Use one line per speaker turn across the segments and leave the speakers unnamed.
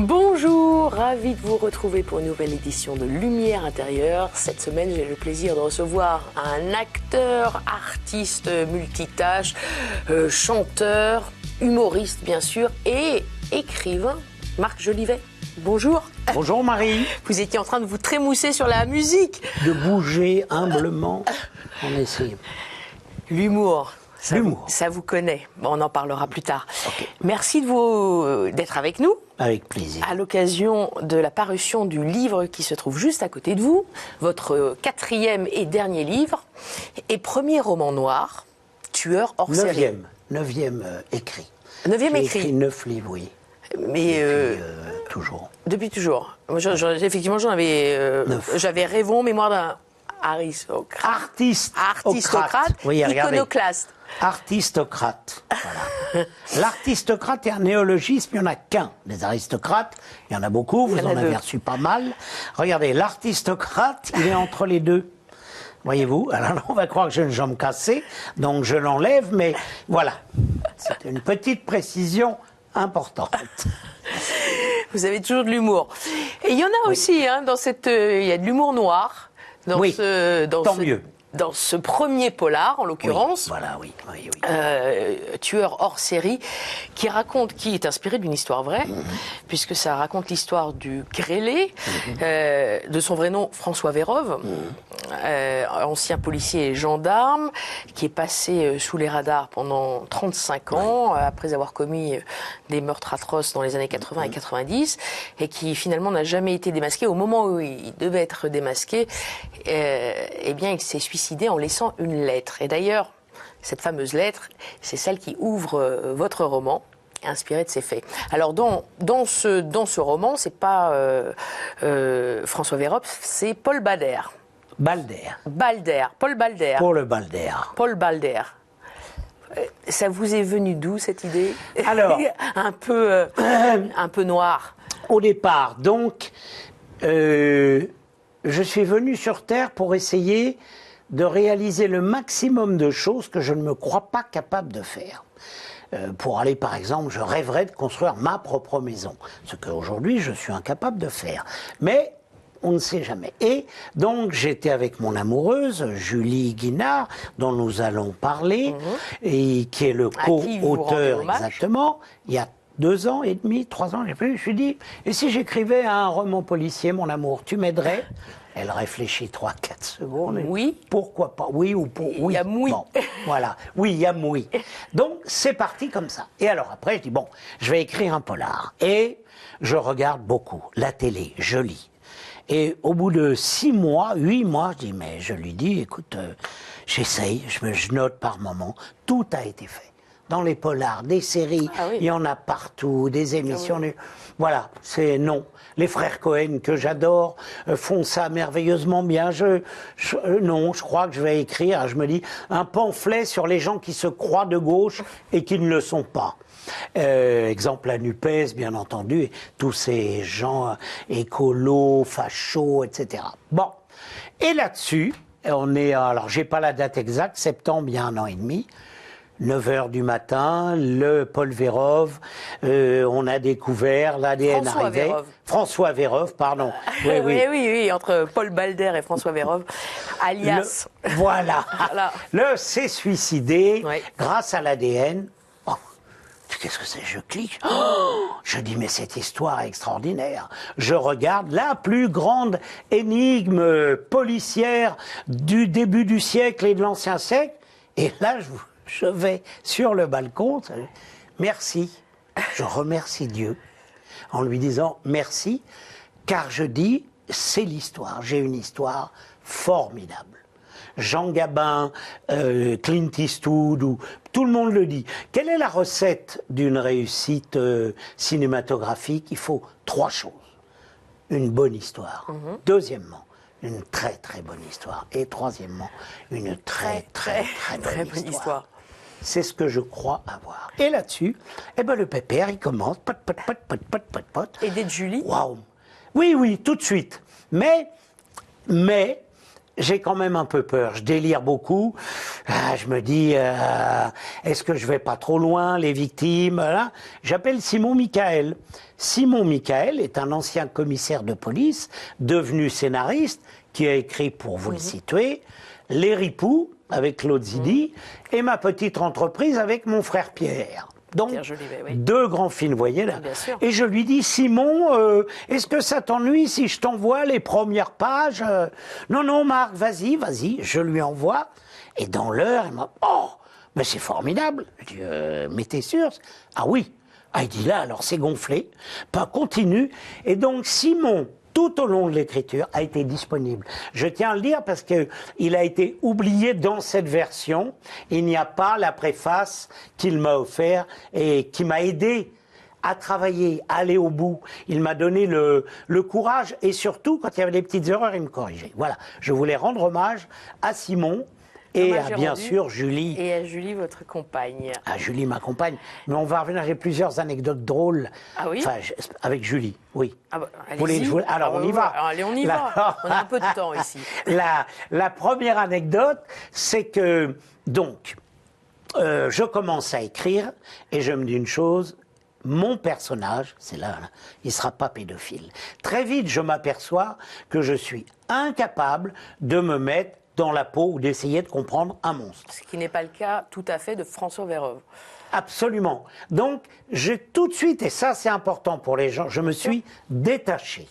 Bonjour, ravi de vous retrouver pour une nouvelle édition de Lumière intérieure. Cette semaine, j'ai le plaisir de recevoir un acteur, artiste multitâche, chanteur, humoriste bien sûr et écrivain, Marc Jolivet. Bonjour.
Bonjour Marie.
Vous étiez en train de vous trémousser sur la musique.
De bouger humblement, on essaie.
L'humour.
L'humour.
Ça vous connaît. Bon, on en parlera plus tard.
Okay.
Merci d'être avec nous.
Avec plaisir.
À l'occasion de la parution du livre qui se trouve juste à côté de vous, votre 4e et dernier livre, et premier roman noir, Tueur hors série.
9e écrit.
9e
J'ai
écrit.
9 livres, oui.
Mais
toujours.
Depuis toujours. Moi, effectivement, j'avais Rêvons, mémoire d'un aristocrate. Artistocrate,
oui,
iconoclaste.
Artistocrate. Voilà. L'artistocrate est un néologisme, il n'y en a qu'un. Les aristocrates, il y en a beaucoup, vous en avez reçu pas mal. Regardez, l'artistocrate, il est entre les deux. Voyez-vous, alors on va croire que j'ai une jambe cassée, donc je l'enlève, mais voilà. C'est une petite précision importante.
Vous avez toujours de l'humour. Et il y en a aussi, hein, il y a de l'humour noir. Tant mieux. Dans ce premier polar, en l'occurrence,
oui, voilà, oui.
Tueur hors série, qui est inspiré d'une histoire vraie, puisque ça raconte l'histoire du grêlé, de son vrai nom François Vérove, ancien policier et gendarme, qui est passé sous les radars pendant 35 ans, après avoir commis des meurtres atroces dans les années 80 et 90, et qui finalement n'a jamais été démasqué. Au moment où il devait être démasqué, eh bien, il s'est suicidé en laissant une lettre. Et d'ailleurs, cette fameuse lettre, c'est celle qui ouvre votre roman, inspiré de ces faits. Alors, dans ce roman, c'est pas François Vérove, c'est Paul Balder. Paul Balder. Paul Balder. Ça vous est venu d'où, cette idée?
Alors,
un peu noire.
Au départ, donc, je suis venu sur Terre pour essayer de réaliser le maximum de choses que je ne me crois pas capable de faire. Pour aller, par exemple, je rêverais de construire ma propre maison, ce qu'aujourd'hui je suis incapable de faire. Mais on ne sait jamais. Et donc j'étais avec mon amoureuse, Julie Guinard, dont nous allons parler, et qui est le co-auteur exactement, il y a 2 ans et demi, 3 ans, je me suis dit, et si j'écrivais un roman policier, mon amour, tu m'aiderais? Elle réfléchit 3-4 secondes.
Oui.
Pourquoi pas? Oui ou pour oui.
Il y a moui.
Bon, voilà. Oui, il y a moui. Donc, c'est parti comme ça. Et alors après, je dis, bon, je vais écrire un polar. Et je regarde beaucoup la télé, je lis. Et au bout de 6 mois, 8 mois, je lui dis, écoute, j'essaye, je note par moment. Tout a été fait. Dans les polars, des séries, il y en a partout, des émissions. Voilà, c'est non. Les frères Cohen, que j'adore, font ça merveilleusement bien. Non, je crois que je vais écrire, je me dis, un pamphlet sur les gens qui se croient de gauche et qui ne le sont pas. Exemple la NUPES, bien entendu, tous ces gens écolos, fachos, etc. Bon, et là-dessus, on est, alors j'ai pas la date exacte, septembre, il y a 1 an et demi, 9h du matin, le Paul Vérove, on a découvert, l'ADN arrivait. François Vérove, pardon.
Oui, entre Paul Balder et François Vérove, alias.
Voilà. Le s'est suicidé grâce à l'ADN. Oh, qu'est-ce que c'est? Je clique. Oh, je dis, mais cette histoire est extraordinaire. Je regarde la plus grande énigme policière du début du siècle et de l'ancien siècle. Et là, je vais sur le balcon, merci, je remercie Dieu en lui disant merci, car je dis, c'est l'histoire, j'ai une histoire formidable. Jean Gabin, Clint Eastwood, tout le monde le dit. Quelle est la recette d'une réussite cinématographique? Il faut 3 choses. Une bonne histoire. Deuxièmement, une très très bonne histoire. Et troisièmement, une très bonne histoire. C'est ce que je crois avoir. Et là-dessus, le pépère, il commence, pot.
Aidé de Julie.
Waouh. Oui, tout de suite. Mais j'ai quand même un peu peur. Je délire beaucoup. Je me dis, est-ce que je vais pas trop loin, les victimes là. J'appelle Simon Michael. Simon Michael est un ancien commissaire de police, devenu scénariste, qui a écrit, pour vous le situer, Les Ripoux, avec Claude Zidi, et Ma petite entreprise avec mon frère Pierre. Donc, deux grands films, vous voyez là. Et je lui dis, Simon, est-ce que ça t'ennuie si je t'envoie les premières pages? Non, non, Marc, vas-y, vas-y. Je lui envoie. Et dans l'heure, il m'a oh, mais c'est formidable. Je dis, mais t'es sûr? Ah oui. Ah, il dit là, alors c'est gonflé. Pas continue. Et donc, Simon, tout au long de l'écriture, a été disponible. Je tiens à le dire parce que il a été oublié dans cette version. Il n'y a pas la préface qu'il m'a offert et qui m'a aidé à travailler, à aller au bout. Il m'a donné le courage et surtout, quand il y avait des petites erreurs, il me corrigeait. Voilà, je voulais rendre hommage à Simon. Et à, bien sûr, Julie.
Et à Julie, votre compagne.
À Julie, ma compagne. Mais on va revenir, j'ai plusieurs anecdotes drôles.
Ah oui?
Enfin, avec Julie, oui.
Ah bah, allez-y.
Alors, on y va.
Allez, on y va. On a un peu de temps ici.
La première anecdote, c'est que, donc, je commence à écrire et je me dis une chose. Mon personnage, c'est là, il ne sera pas pédophile. Très vite, je m'aperçois que je suis incapable de me mettre dans la peau ou d'essayer de comprendre un monstre.
Ce qui n'est pas le cas tout à fait de François Vérove.
Absolument. Donc, j'ai tout de suite, et ça c'est important pour les gens, je me suis détaché.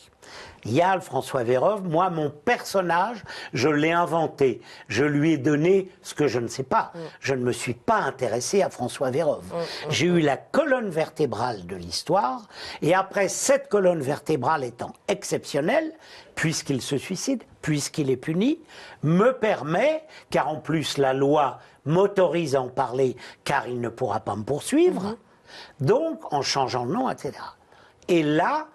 Il y a le François Vérove, moi mon personnage, je l'ai inventé. Je lui ai donné ce que je ne sais pas. Je ne me suis pas intéressé à François Vérove. J'ai eu la colonne vertébrale de l'histoire, et après cette colonne vertébrale étant exceptionnelle, puisqu'il se suicide, puisqu'il est puni, me permet, car en plus la loi m'autorise à en parler, car il ne pourra pas me poursuivre, donc en changeant de nom, etc. Et là,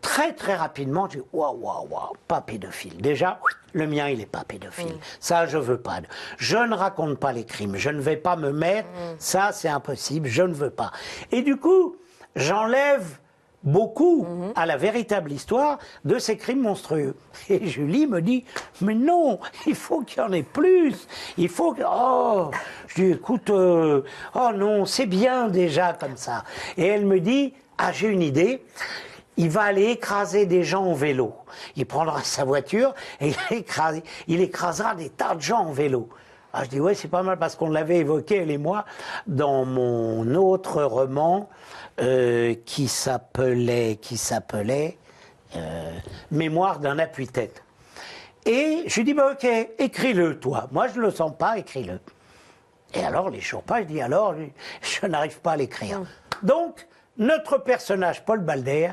très très rapidement, je dis waouh, waouh, waouh, pas pédophile. Déjà, le mien, il n'est pas pédophile. Ça, je veux pas. Je ne raconte pas les crimes. Je ne vais pas me mettre. Ça, c'est impossible. Je ne veux pas. Et du coup, j'enlève beaucoup à la véritable histoire de ces crimes monstrueux. Et Julie me dit, mais non, il faut qu'il y en ait plus. Il faut que... Oh, je dis, écoute, oh non, c'est bien déjà comme ça. Et elle me dit, ah, j'ai une idée. Il va aller écraser des gens en vélo. Il prendra sa voiture et il écrasera des tas de gens en vélo. Ah, je dis, ouais, c'est pas mal parce qu'on l'avait évoqué, elle et moi, dans mon autre roman qui s'appelait Mémoire d'un appuie-tête. Et je lui dis, bah, ok, écris-le, toi. Moi, je ne le sens pas, écris-le. Et alors, les jours pas, je dis, alors, je n'arrive pas à l'écrire. Donc, notre personnage, Paul Balder,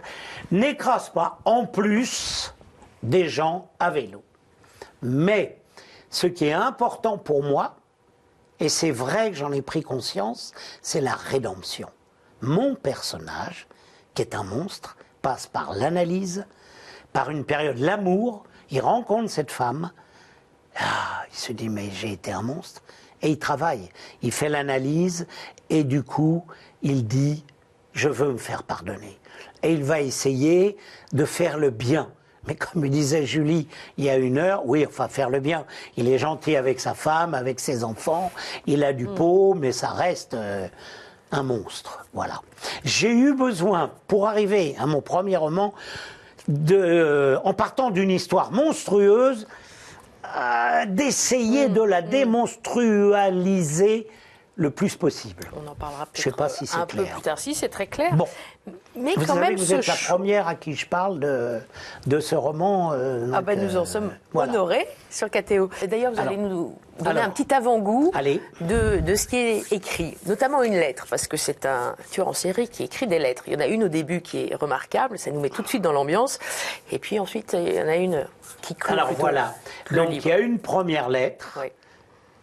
n'écrase pas, en plus, des gens à vélo. Mais, ce qui est important pour moi, et c'est vrai que j'en ai pris conscience, c'est la rédemption. Mon personnage, qui est un monstre, passe par l'analyse, par une période, l'amour, il rencontre cette femme, il se dit, mais j'ai été un monstre, et il travaille, il fait l'analyse, et du coup, il dit, je veux me faire pardonner. Et il va essayer de faire le bien. Mais comme me disait Julie il y a une heure, oui, enfin faire le bien. Il est gentil avec sa femme, avec ses enfants, il a du pot, mais ça reste un monstre. Voilà. J'ai eu besoin, pour arriver à mon premier roman, en partant d'une histoire monstrueuse, d'essayer de la démonstrualiser le plus plus
On en parlera peut-être
je sais pas si c'est
un
clair.
peu plus tard. Si, c'est très clair.
Bon.
Mais
vous
quand
savez
même,
que vous êtes la première à qui je parle de ce roman.
Ah ben nous en sommes honorés sur KTO. D'ailleurs, vous allez nous donner un petit avant-goût de ce qui est écrit, notamment une lettre, parce que c'est un tueur en série qui écrit des lettres. Il y en a une au début qui est remarquable, ça nous met tout de suite dans l'ambiance, et puis ensuite il y en a une qui clôt.
Alors voilà, donc il y a une première lettre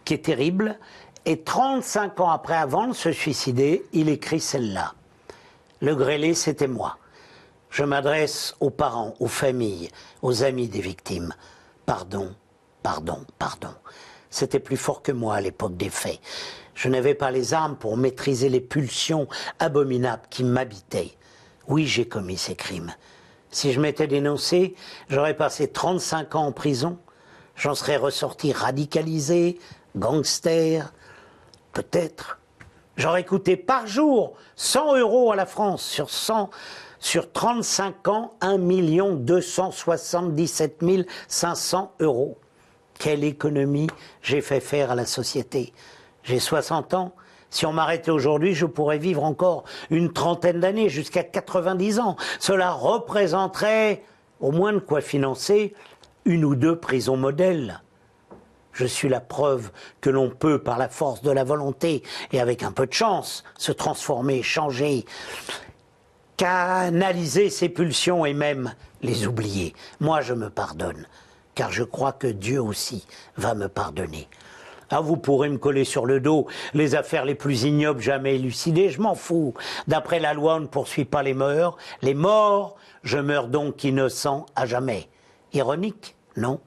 qui est terrible, et 35 ans après, avant de se suicider, il écrit celle-là. Le grêlé, c'était moi. Je m'adresse aux parents, aux familles, aux amis des victimes. Pardon, pardon, pardon. C'était plus fort que moi à l'époque des faits. Je n'avais pas les armes pour maîtriser les pulsions abominables qui m'habitaient. Oui, j'ai commis ces crimes. Si je m'étais dénoncé, j'aurais passé 35 ans en prison. J'en serais ressorti radicalisé, gangster, peut-être. J'aurais coûté par jour 100 € à la France sur 35 ans, 1 277 500 €. Quelle économie j'ai fait faire à la société. J'ai 60 ans. Si on m'arrêtait aujourd'hui, je pourrais vivre encore une trentaine d'années, jusqu'à 90 ans. Cela représenterait au moins de quoi financer 1 ou 2 prisons modèles. Je suis la preuve que l'on peut, par la force de la volonté et avec un peu de chance, se transformer, changer, canaliser ses pulsions et même les oublier. Moi, je me pardonne, car je crois que Dieu aussi va me pardonner. Ah, vous pourrez me coller sur le dos les affaires les plus ignobles jamais élucidées, je m'en fous. D'après la loi, on ne poursuit pas les morts. Les morts, je meurs donc innocent à jamais. Ironique? Non.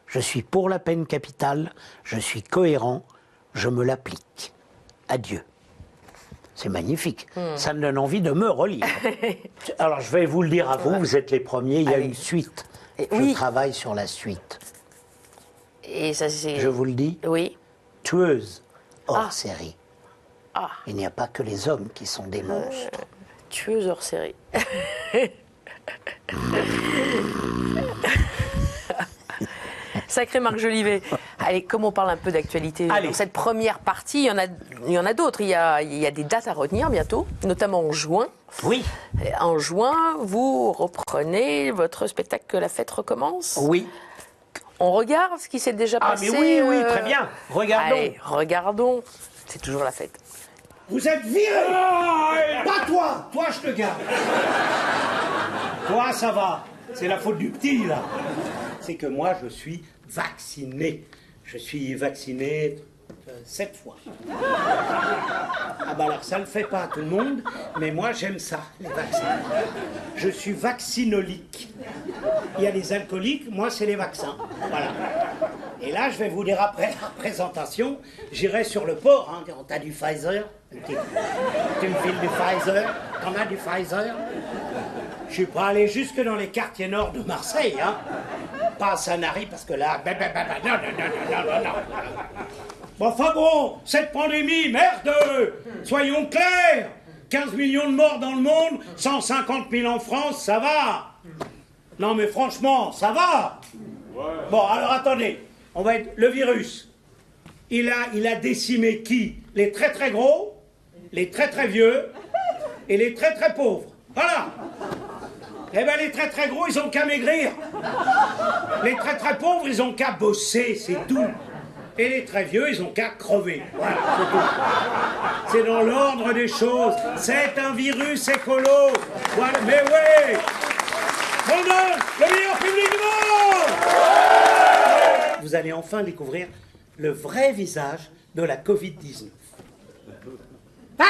Je suis pour la peine capitale, je suis cohérent, je me l'applique. Adieu. C'est magnifique. Ça me donne envie de me relire. Alors, je vais vous le dire à vous, vous êtes les premiers, il y a une suite. Je travaille sur la suite.
Et ça, c'est...
Je vous le dis?
Oui.
Tueuse hors série.
Ah.
Il n'y a pas que les hommes qui sont des monstres.
Tueuse hors série. Sacré Marc Jolivet. Allez, comme on parle un peu d'actualité, dans cette première partie, il y en a d'autres. Il y a des dates à retenir bientôt, notamment en juin.
Oui.
En juin, vous reprenez votre spectacle Que la fête recommence.
Oui.
On regarde ce qui s'est déjà passé.
Ah, mais oui, très bien. Regardons.
Allez, regardons. C'est toujours la fête.
Vous êtes viré. Pas toi. Toi, je te garde. Toi, ça va. C'est la faute du petit, là. C'est que moi, je suis vacciné. Je suis vacciné 7 fois. Ah bah alors, ça ne le fait pas à tout le monde, mais moi, j'aime ça, les vaccins. Je suis vaccinolique. Il y a les alcooliques, moi, c'est les vaccins. Voilà. Et là, je vais vous dire après la présentation, j'irai sur le port. Hein. T'as du Pfizer? Tu me files du Pfizer? T'en as du Pfizer? Je suis pas allé jusque dans les quartiers nord de Marseille, hein. Pas à Sanary, parce que là... Non. Bon, enfin bon, cette pandémie, merde! Soyons clairs! 15 millions de morts dans le monde, 150 000 en France, ça va! Non mais franchement, ça va! Bon, alors attendez, on va être... Le virus, il a décimé qui? Les très très gros, les très très vieux et les très très pauvres. Voilà! Eh ben les très très gros, ils ont qu'à maigrir. Les très très pauvres, ils ont qu'à bosser, c'est tout. Et les très vieux, ils ont qu'à crever. Voilà, c'est tout. C'est dans l'ordre des choses. C'est un virus écolo. Voilà, mais oui. London, le meilleur public du monde. Vous allez enfin découvrir le vrai visage de la Covid-19. Ah!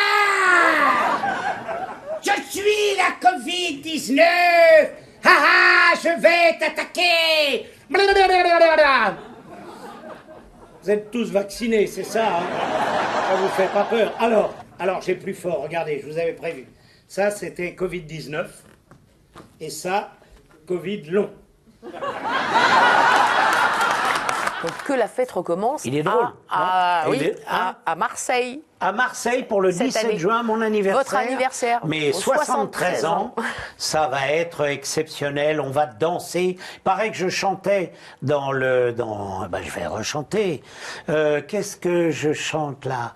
Je suis la Covid-19! Ha ha! Je vais t'attaquer! Vous êtes tous vaccinés, c'est ça, hein? Ça vous fait pas peur. Alors, j'ai plus fort, regardez, je vous avais prévu. Ça, c'était Covid-19. Et ça, Covid long.
Donc Que la fête recommence.
Il est drôle.
À Marseille.
À Marseille pour le 17 juin, mon anniversaire.
Votre anniversaire.
Mais 73 ans, ça va être exceptionnel. On va danser. Pareil que je chantais je vais rechanter. Qu'est-ce que je chante là?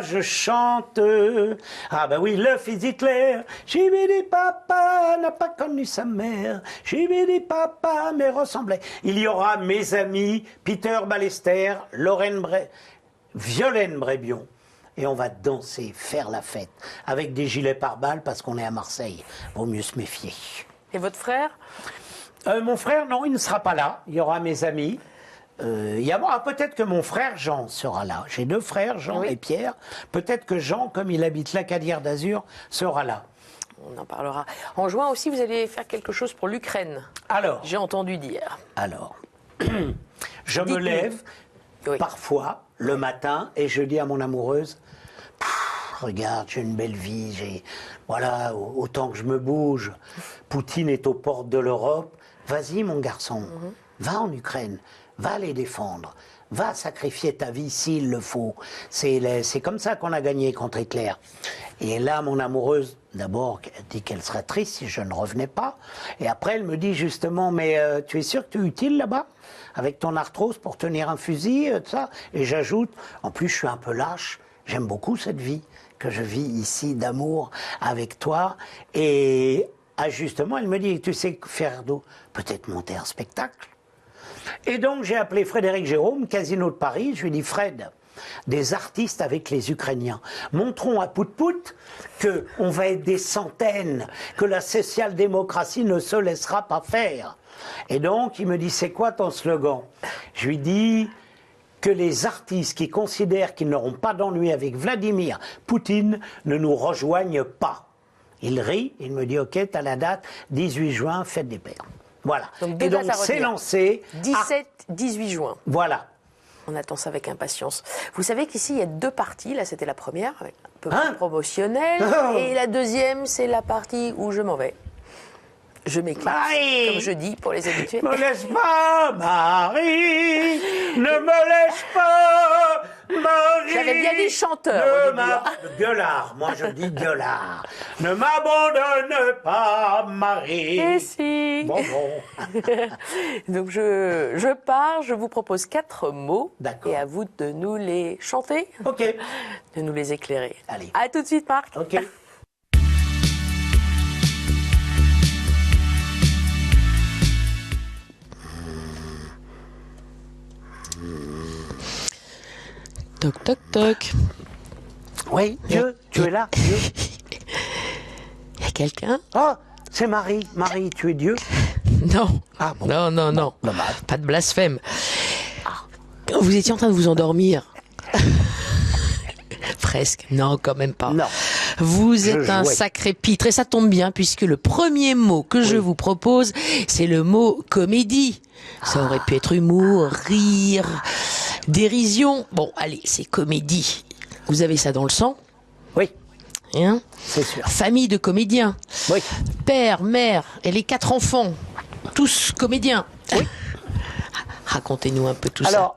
Je chante. Ah ben oui, le fils d'Hitler. Chibidi papa n'a pas connu sa mère. Chibidi papa mais ressemblait. Il y aura mes amis Peter Ballester, Violaine Brébion. Et on va danser, faire la fête. Avec des gilets pare-balles parce qu'on est à Marseille. Vaut mieux se méfier.
Et votre frère?
Mon frère, non, il ne sera pas là. Il y aura mes amis. Peut-être que mon frère Jean sera là. J'ai 2 frères, Jean et Pierre. Peut-être que Jean, comme il habite l'Acadière d'Azur, sera là.
On en parlera. En juin aussi, vous allez faire quelque chose pour l'Ukraine.
Alors.
J'ai entendu dire.
Alors. Je me lève parfois le matin et je dis à mon amoureuse, regarde, j'ai une belle vie, voilà, autant que je me bouge. Poutine est aux portes de l'Europe. vas-y mon garçon, va en Ukraine, va les défendre, va sacrifier ta vie s'il le faut. C'est comme ça qu'on a gagné contre Hitler. Et là, mon amoureuse, d'abord, elle dit qu'elle serait triste si je ne revenais pas. Et après, elle me dit justement, mais tu es sûr que tu es utile là-bas avec ton arthrose pour tenir un fusil, tout ça. Et j'ajoute, en plus, je suis un peu lâche, j'aime beaucoup cette vie que je vis ici d'amour avec toi. Et justement, elle me dit, tu sais faire d'où? Peut-être monter un spectacle. Et donc, j'ai appelé Frédéric Jérôme, Casino de Paris. Je lui ai dit, Fred, des artistes avec les Ukrainiens. Montrons à Pout-Pout qu'on va être des centaines, que la social-démocratie ne se laissera pas faire. Et donc, il me dit, c'est quoi ton slogan? Je lui dis que les artistes qui considèrent qu'ils n'auront pas d'ennui avec Vladimir Poutine ne nous rejoignent pas. Il rit, il me dit, ok, t'as la date, 18 juin, fête des pères. Voilà.
Donc,
et donc, c'est lancé.
17-18 juin.
Voilà.
On attend ça avec impatience. Vous savez qu'ici, il y a 2 parties. Là, c'était la première, avec un peu
Hein
promotionnelle.
Oh.
Et la deuxième, c'est la partie où je m'en vais. Je m'éclate,
Marie,
comme je dis pour les habitués.
Ne me laisse pas, Marie. Ne me laisse pas, Marie.
J'avais bien dit chanteur au début, hein.
Gueulard, moi je dis gueulard. Ne m'abandonne pas, Marie.
Et si.
Bon.
Donc je pars, je vous propose 4 mots.
D'accord.
Et à vous de nous les chanter.
Ok.
De nous les éclairer.
Allez.
À tout de suite, Marc.
Ok.
Toc, toc, toc.
Oui, Dieu, tu es là, Dieu.
Il y a quelqu'un?
Oh, c'est Marie. Marie, tu es Dieu?
Non.
Ah, bon.
Non.
Dommage.
Pas de blasphème. Vous étiez en train de vous endormir. Presque. Non, quand même pas.
Non.
Vous êtes un
jouais.
sacré pitre. Et ça tombe bien, puisque le premier mot que je vous propose, c'est le mot comédie. Ça aurait pu être humour, rire, dérision. Bon, allez, c'est comédie. Vous avez ça dans le sang?
Oui,
Hein?
c'est sûr.
Famille de comédiens.
Oui.
Père, mère et les 4 enfants. Tous comédiens.
Oui.
Racontez-nous un peu tout ça.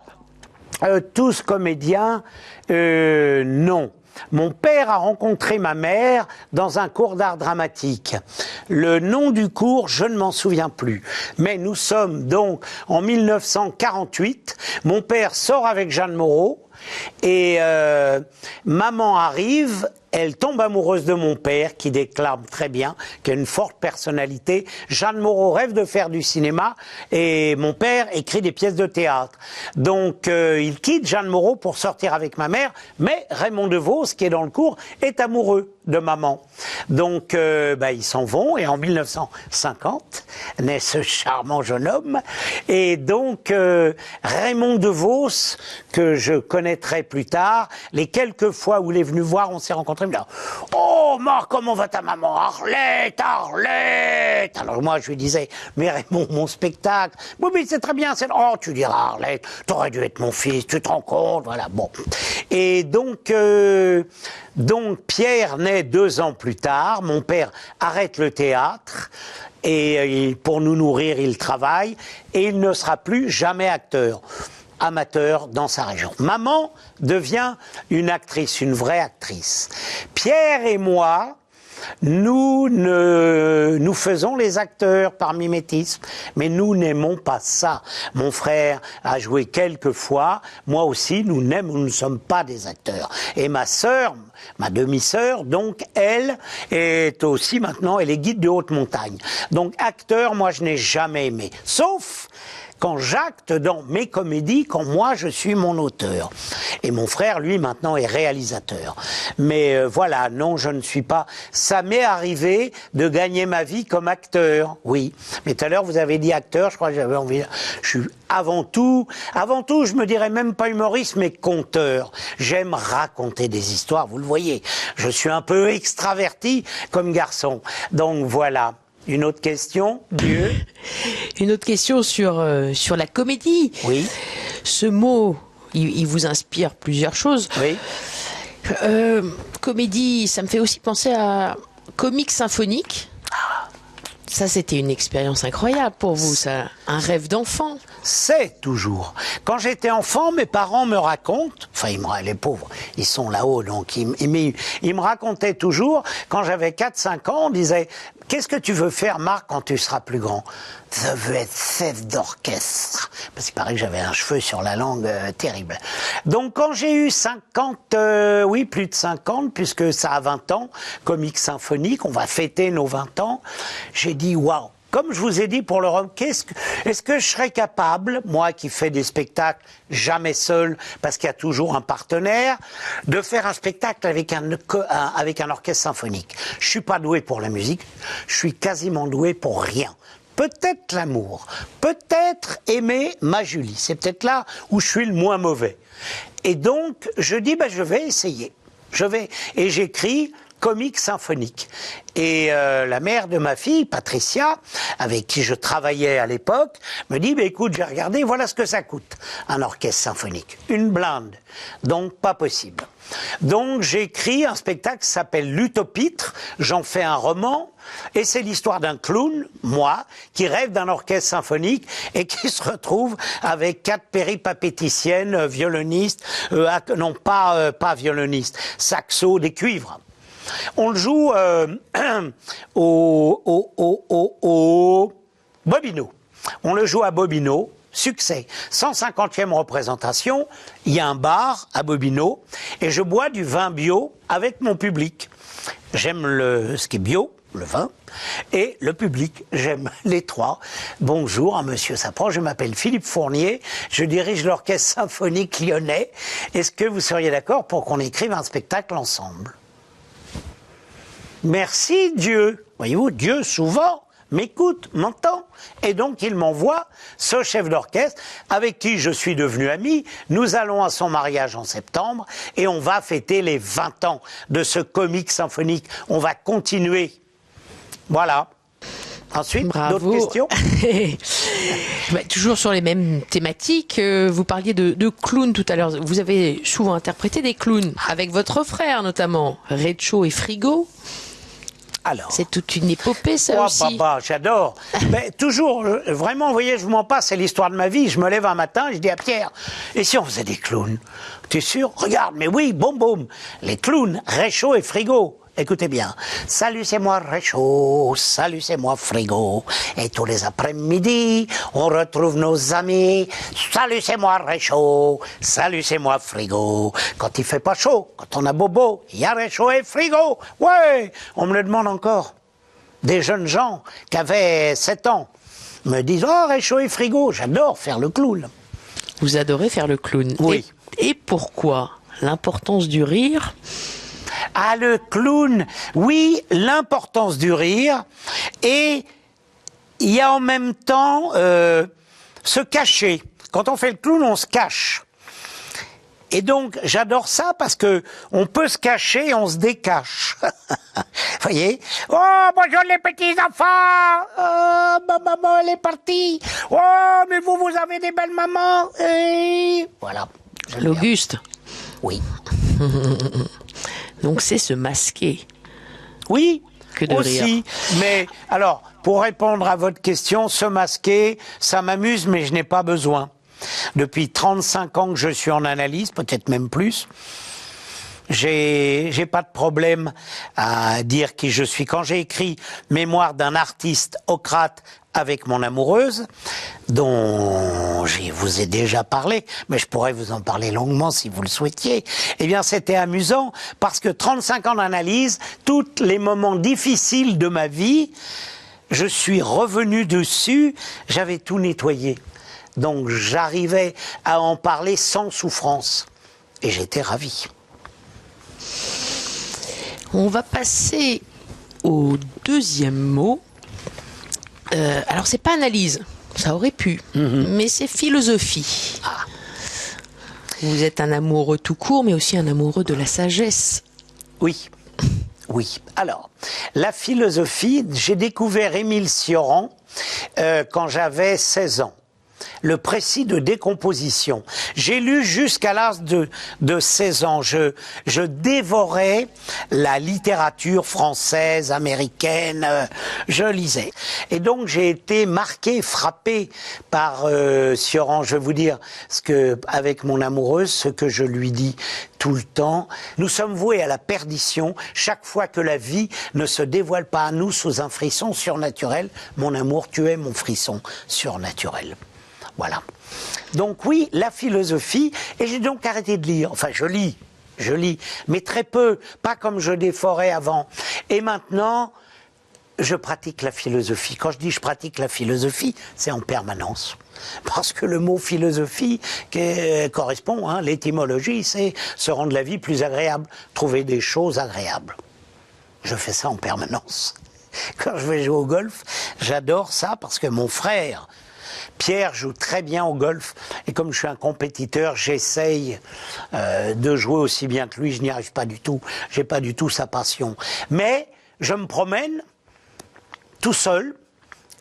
Alors, tous comédiens, non. Mon père a rencontré ma mère dans un cours d'art dramatique. Le nom du cours, je ne m'en souviens plus. Mais nous sommes donc en 1948. Mon père sort avec Jeanne Moreau et maman arrive. Elle tombe amoureuse de mon père, qui déclame très bien, qui a une forte personnalité. Jeanne Moreau rêve de faire du cinéma et mon père écrit des pièces de théâtre. Donc il quitte Jeanne Moreau pour sortir avec ma mère, mais Raymond DeVos, qui est dans le cours, est amoureux de maman. Donc ils s'en vont et en 1950 naît ce charmant jeune homme. Et donc Raymond DeVos, que je connaîtrai plus tard, les quelques fois où il est venu voir, on s'est rencontrés. Oh Marc, comment va ta maman? Arlette. Alors moi je lui disais, mais Raymond, mon spectacle. Oui mais c'est très bien. Oh tu diras Arlette, t'aurais dû être mon fils, tu te rends compte, voilà. Bon. Et donc Pierre naît 2 ans plus tard. Mon père arrête le théâtre. Et pour nous nourrir, il travaille. Et il ne sera plus jamais acteur. Amateur dans sa région. Maman devient une actrice, une vraie actrice. Pierre et moi, nous faisons les acteurs par mimétisme, mais nous n'aimons pas ça. Mon frère a joué quelques fois, moi aussi, nous ne sommes pas des acteurs. Et ma sœur, ma demi-sœur, donc elle est aussi maintenant, elle est guide de haute montagne. Donc acteur, moi je n'ai jamais aimé, sauf quand j'acte dans mes comédies, quand moi je suis mon auteur. Et mon frère, lui, maintenant est réalisateur. Mais voilà, non, je ne suis pas... Ça m'est arrivé de gagner ma vie comme acteur, oui. Mais tout à l'heure, vous avez dit acteur, je crois que j'avais envie... Je suis avant tout, je me dirais même pas humoriste, mais conteur. J'aime raconter des histoires, vous le voyez. Je suis un peu extraverti comme garçon. Donc voilà. Une autre question, Dieu?
Une autre question sur la comédie.
Oui.
Ce mot, il vous inspire plusieurs choses.
Oui.
Comédie, ça me fait aussi penser à comique symphonique. Ça, c'était une expérience incroyable pour vous, ça. Un rêve d'enfant.
C'est toujours. Quand j'étais enfant, mes parents me racontent, enfin, les pauvres, ils sont là-haut, donc ils me racontaient toujours, quand j'avais 4-5 ans, on disait, qu'est-ce que tu veux faire, Marc, quand tu seras plus grand? Je veux être chef d'orchestre. Parce qu'il paraît que j'avais un cheveu sur la langue terrible. Donc, quand j'ai eu 50, plus de 50, puisque ça a 20 ans, comique symphonique, on va fêter nos 20 ans, j'ai dit, waouh! Comme je vous ai dit pour le rock, est-ce que je serais capable, moi qui fais des spectacles jamais seul, parce qu'il y a toujours un partenaire, de faire un spectacle avec un orchestre symphonique? Je suis pas doué pour la musique, je suis quasiment doué pour rien. Peut-être l'amour, peut-être aimer ma Julie, c'est peut-être là où je suis le moins mauvais. Et donc, je dis, je vais essayer. Et j'écris comique symphonique. Et la mère de ma fille, Patricia, avec qui je travaillais à l'époque, me dit, écoute, j'ai regardé, voilà ce que ça coûte, un orchestre symphonique. Une blinde. Donc, pas possible. Donc, j'écris un spectacle qui s'appelle L'Utopitre, j'en fais un roman, et c'est l'histoire d'un clown, moi, qui rêve d'un orchestre symphonique et qui se retrouve avec 4 péripatéticiennes, violonistes, pas violonistes, saxo, des cuivres. On le joue au Bobino. On le joue à Bobino. Succès. 150e représentation. Il y a un bar à Bobino et je bois du vin bio avec mon public. J'aime ce qui est bio, le vin, et le public. J'aime les trois. Bonjour, monsieur s'approche. Je m'appelle Philippe Fournier. Je dirige l'Orchestre Symphonique Lyonnais. Est-ce que vous seriez d'accord pour qu'on écrive un spectacle ensemble? Merci Dieu. Voyez-vous, Dieu souvent m'écoute, m'entend. Et donc il m'envoie ce chef d'orchestre avec qui je suis devenu ami. Nous allons à son mariage en septembre et on va fêter les 20 ans de ce comique symphonique. On va continuer. Voilà. Ensuite, d'autres questions?
Toujours sur les mêmes thématiques, vous parliez de clowns tout à l'heure. Vous avez souvent interprété des clowns, avec votre frère notamment, Réchaud et Frigo.
Alors,
c'est toute une épopée, ça aussi.
J'adore. Mais toujours, vraiment, vous voyez, je vous mens pas, c'est l'histoire de ma vie. Je me lève un matin, je dis à Pierre, et si on faisait des clowns? Tu es sûr? Regarde, mais oui, boum boum. Les clowns, Réchaud et Frigo. Écoutez bien. Salut, c'est moi Réchaud. Salut, c'est moi Frigo. Et tous les après-midi, on retrouve nos amis. Salut, c'est moi Réchaud. Salut, c'est moi Frigo. Quand il fait pas chaud, quand on a bobo, il y a Réchaud et Frigo. Ouais, on me le demande encore. Des jeunes gens qui avaient 7 ans me disent, oh, Réchaud et Frigo. J'adore faire le clown.
Vous adorez faire le clown.
Oui.
Et pourquoi? L'importance du rire?
Ah, le clown, oui, l'importance du rire, et il y a en même temps se cacher. Quand on fait le clown, on se cache. Et donc, j'adore ça parce que on peut se cacher et on se décache. Voyez? Oh, bonjour les petits enfants! Oh, ma maman, elle est partie! Oh, mais vous avez des belles mamans! Et voilà.
L'Auguste.
Oui.
Donc c'est se masquer.
Oui,
que de
aussi.
Rire.
Mais alors, pour répondre à votre question, se masquer, ça m'amuse, mais je n'ai pas besoin. Depuis 35 ans que je suis en analyse, peut-être même plus. J'ai pas de problème à dire qui je suis. Quand j'ai écrit Mémoire d'un artiste ocrate avec mon amoureuse, dont je vous ai déjà parlé, mais je pourrais vous en parler longuement si vous le souhaitiez, eh bien c'était amusant parce que 35 ans d'analyse, tous les moments difficiles de ma vie, je suis revenu dessus, j'avais tout nettoyé. Donc j'arrivais à en parler sans souffrance. Et j'étais ravi.
On va passer au deuxième mot. Alors c'est pas analyse, ça aurait pu, mais c'est philosophie.
Ah.
Vous êtes un amoureux tout court, mais aussi un amoureux de la sagesse.
Oui, oui. Alors, la philosophie, j'ai découvert Émile Cioran quand j'avais 16 ans. le précis de décomposition. J'ai lu jusqu'à l'âge de 16 ans. Je dévorais la littérature française, américaine, je lisais. Et donc j'ai été marqué, frappé par Sioran. Je vais vous dire avec mon amoureuse, ce que je lui dis tout le temps. Nous sommes voués à la perdition chaque fois que la vie ne se dévoile pas à nous sous un frisson surnaturel. Mon amour, tu es mon frisson surnaturel. Voilà. Donc oui, la philosophie, et j'ai donc arrêté de lire. Enfin, je lis, mais très peu, pas comme je déforais avant. Et maintenant, je pratique la philosophie. Quand je dis je pratique la philosophie, c'est en permanence. Parce que le mot philosophie correspond, l'étymologie, c'est se rendre la vie plus agréable, trouver des choses agréables. Je fais ça en permanence. Quand je vais jouer au golf, j'adore ça parce que mon frère, Pierre, joue très bien au golf. Et comme je suis un compétiteur, j'essaye de jouer aussi bien que lui. Je n'y arrive pas du tout. J'ai pas du tout sa passion. Mais je me promène tout seul.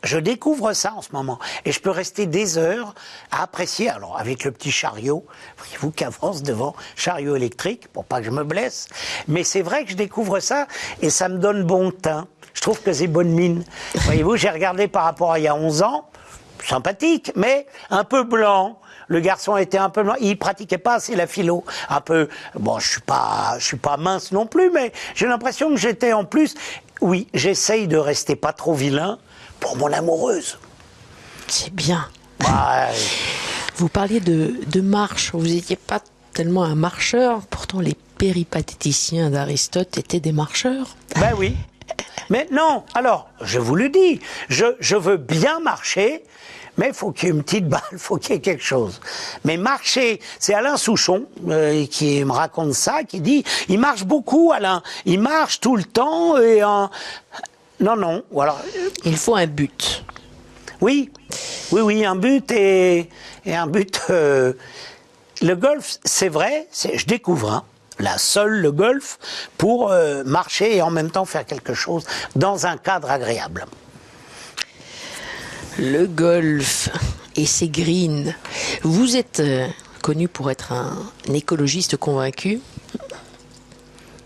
Je découvre ça en ce moment. Et je peux rester des heures à apprécier. Alors, avec le petit chariot, voyez-vous, qui avance devant, chariot électrique, pour pas que je me blesse. Mais c'est vrai que je découvre ça et ça me donne bon teint. Je trouve que c'est bonne mine. Voyez-vous, j'ai regardé par rapport à il y a 11 ans, sympathique, mais un peu blanc. Le garçon était un peu blanc. Il pratiquait pas assez la philo. Un peu, bon, je suis pas mince non plus, mais j'ai l'impression que j'étais en plus. Oui, j'essaye de rester pas trop vilain pour mon amoureuse.
C'est bien.
Ouais.
Vous parliez de marche. Vous n'étiez pas tellement un marcheur. Pourtant, les péripatéticiens d'Aristote étaient des marcheurs.
Ben oui. Mais non, alors, je vous le dis, je veux bien marcher, mais il faut qu'il y ait une petite balle, il faut qu'il y ait quelque chose. Mais marcher, c'est Alain Souchon qui me raconte ça, qui dit, il marche beaucoup, Alain, il marche tout le temps, et non, voilà.
Il faut un but.
Oui, un but et un but... Le golf, c'est vrai, je découvre, là, seul le golf, pour marcher et en même temps faire quelque chose dans un cadre agréable.
Le golf et ses greens. Vous êtes connu pour être un écologiste convaincu.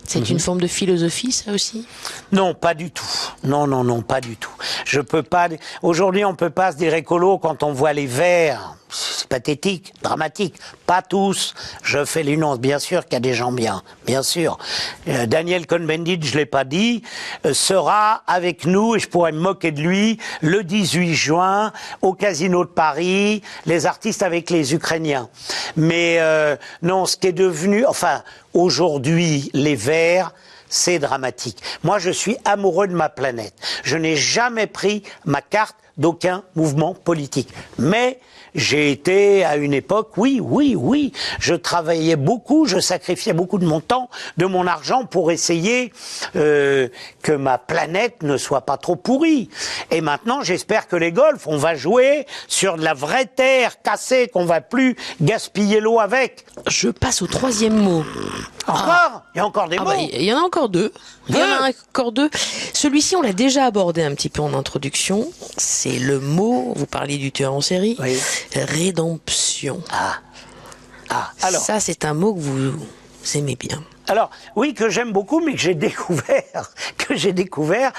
C'est une forme de philosophie, ça aussi?
Non, pas du tout. Non, pas du tout. Je peux pas. Aujourd'hui, on peut pas se dire écolo quand on voit les verts. C'est pathétique, dramatique. Pas tous. Je fais l'énonce. Bien sûr qu'il y a des gens bien. Bien sûr. Daniel Cohn-Bendit, je l'ai pas dit, sera avec nous, et je pourrais me moquer de lui, le 18 juin, au Casino de Paris, les artistes avec les Ukrainiens. Mais non, ce qui est devenu, enfin, aujourd'hui, les verts, c'est dramatique. Moi, je suis amoureux de ma planète. Je n'ai jamais pris ma carte d'aucun mouvement politique. Mais j'ai été à une époque, oui, je travaillais beaucoup, je sacrifiais beaucoup de mon temps, de mon argent pour essayer que ma planète ne soit pas trop pourrie. Et maintenant, j'espère que les golfs, on va jouer sur de la vraie terre cassée, qu'on va plus gaspiller l'eau avec.
Je passe au troisième mot.
Encore? Il y a encore des mots?
Il y en a encore deux. Celui-ci, on l'a déjà abordé un petit peu en introduction. C'est le mot, vous parliez du tueur en série,
oui.
Rédemption.
Alors.
Ça, c'est un mot que vous aimez bien.
Alors, oui, que j'aime beaucoup, mais que j'ai découvert,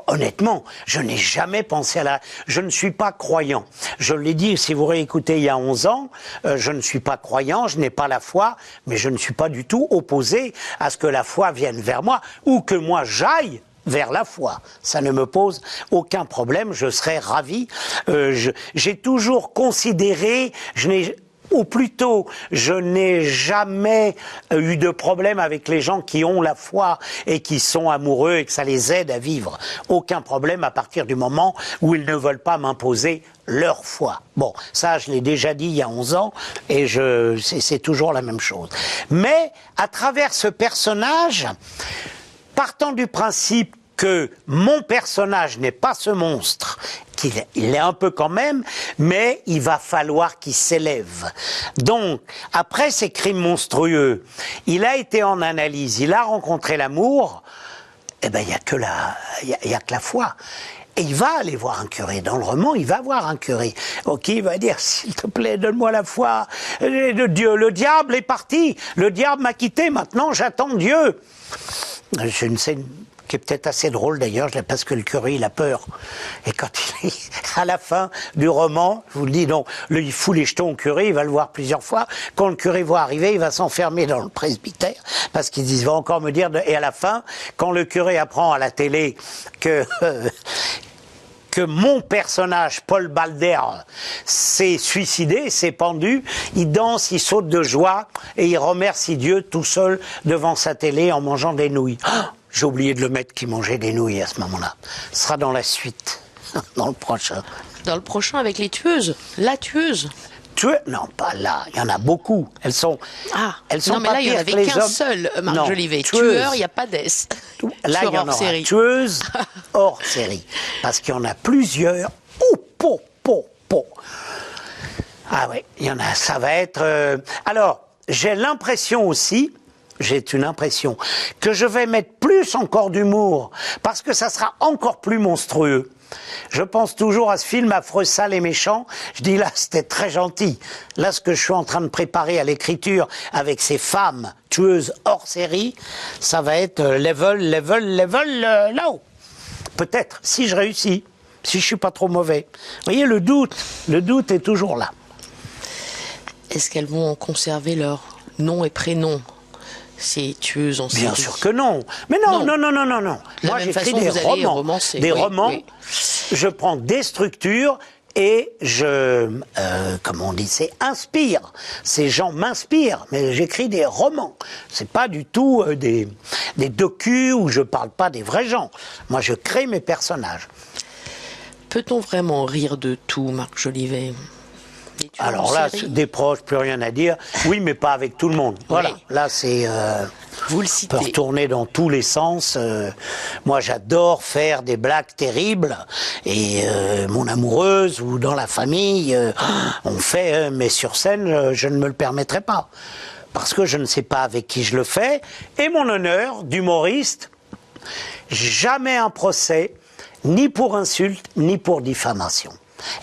honnêtement, je n'ai jamais pensé je ne suis pas croyant. Je l'ai dit, si vous réécoutez il y a 11 ans, je ne suis pas croyant, je n'ai pas la foi, mais je ne suis pas du tout opposé à ce que la foi vienne vers moi, ou que moi j'aille vers la foi. Ça ne me pose aucun problème, je serais ravi. J'ai toujours considéré, ou plutôt, je n'ai jamais eu de problème avec les gens qui ont la foi et qui sont amoureux et que ça les aide à vivre. Aucun problème à partir du moment où ils ne veulent pas m'imposer leur foi. Bon, ça, je l'ai déjà dit il y a 11 ans et c'est toujours la même chose. Mais, à travers ce personnage, partant du principe que mon personnage n'est pas ce monstre, il est un peu quand même, mais il va falloir qu'il s'élève. Donc, après ces crimes monstrueux, il a été en analyse, il a rencontré l'amour, eh ben, il y a que la foi. Et il va aller voir un curé. Dans le roman, il va voir un curé. Ok, il va dire, s'il te plaît, donne-moi la foi de Dieu. Le diable est parti. Le diable m'a quitté. Maintenant, j'attends Dieu. J'ai une scène qui est peut-être assez drôle d'ailleurs, parce que le curé, il a peur. Et quand il est à la fin du roman, je vous le dis, donc, il fout les jetons au curé, il va le voir plusieurs fois. Quand le curé va arriver, il va s'enfermer dans le presbytère, parce qu'il va encore me dire, et à la fin, quand le curé apprend à la télé que mon personnage, Paul Balder, s'est suicidé, s'est pendu, il danse, il saute de joie, et il remercie Dieu tout seul devant sa télé en mangeant des nouilles. J'ai oublié de le mettre qui mangeait des nouilles à ce moment-là. Ce sera dans la suite, dans le prochain.
Dans le prochain avec les tueuses, la tueuse.
Non, pas là. Il y en a beaucoup. Elles sont
non, mais
pas
là, il n'y en
pires
avait
que les
qu'un
hommes.
seul, Marc
Non,
Jolivet.
tueuse.
Tueur, il n'y a pas d'S.
Là, il y en aura. Tueuse hors série. Parce qu'il y en a plusieurs. Ah ouais, il y en a. Ça va être... Alors, j'ai l'impression aussi... J'ai une impression que je vais mettre plus encore d'humour parce que ça sera encore plus monstrueux. Je pense toujours à ce film Affreux, sale et méchant. Je dis là, c'était très gentil. Là, ce que je suis en train de préparer à l'écriture avec ces femmes tueuses hors série, ça va être level là-haut. Peut-être, si je réussis, si je suis pas trop mauvais. Vous voyez, le doute est toujours là.
Est-ce qu'elles vont conserver leur nom et prénom? Ces tueuses en série.
Bien sûr que non. Mais non. Moi, j'écris des romans. Oui. Je prends des structures et comment on dit, c'est inspire. Ces gens m'inspirent, mais j'écris des romans. C'est pas du tout des docus où je parle pas des vrais gens. Moi, je crée mes personnages.
Peut-on vraiment rire de tout, Marc Jolivet?
Alors là, des proches, plus rien à dire. Oui, mais pas avec tout le monde. Voilà, oui. Là c'est...
Vous le citez.
On peut retourner dans tous les sens. Moi, j'adore faire des blagues terribles. Et mon amoureuse ou dans la famille, on fait... mais sur scène, je ne me le permettrai pas. Parce que je ne sais pas avec qui je le fais. Et mon honneur d'humoriste, jamais un procès, ni pour insulte, ni pour diffamation.